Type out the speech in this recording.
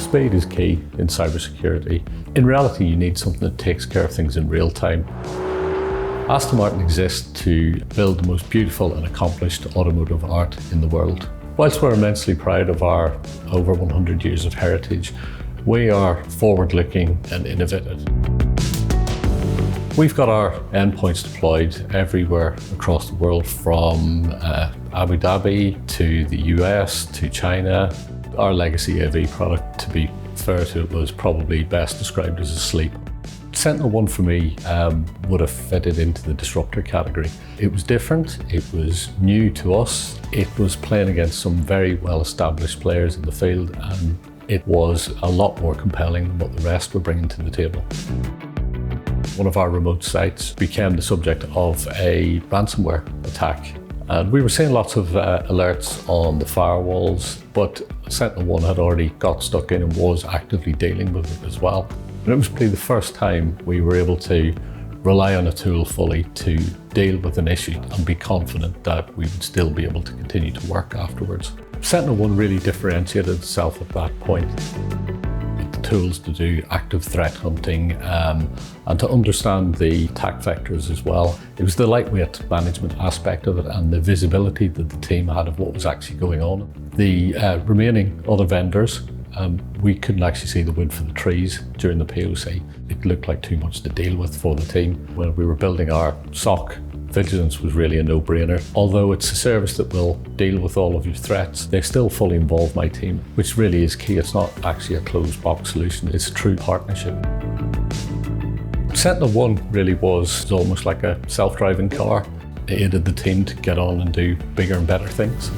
Speed is key in cybersecurity. In reality, you need something that takes care of things in real time. Aston Martin exists to build the most beautiful and accomplished automotive art in the world. Whilst we're immensely proud of our over 100 years of heritage, we are forward-looking and innovative. We've got our endpoints deployed everywhere across the world, from Abu Dhabi to the US to China. Our legacy AV product, to be fair to it, was probably best described as asleep. SentinelOne for me would have fitted into the disruptor category. It was different, it was new to us, it was playing against some very well-established players in the field, and it was a lot more compelling than what the rest were bringing to the table. One of our remote sites became the subject of a ransomware attack. And we were seeing lots of alerts on the firewalls, but SentinelOne had already got stuck in and was actively dealing with it as well. And it was probably the first time we were able to rely on a tool fully to deal with an issue and be confident that we would still be able to continue to work afterwards. SentinelOne really differentiated itself at that point. Tools to do active threat hunting and to understand the attack vectors as well. It was the lightweight management aspect of it and the visibility that the team had of what was actually going on. The remaining other vendors, we couldn't actually see the wood for the trees during the POC. It looked like too much to deal with for the team. When we were building our SOC, Vigilance was really a no-brainer. Although it's a service that will deal with all of your threats, they still fully involve my team, which really is key. It's not actually a closed box solution, it's a true partnership. SentinelOne really was almost like a self-driving car. It aided the team to get on and do bigger and better things.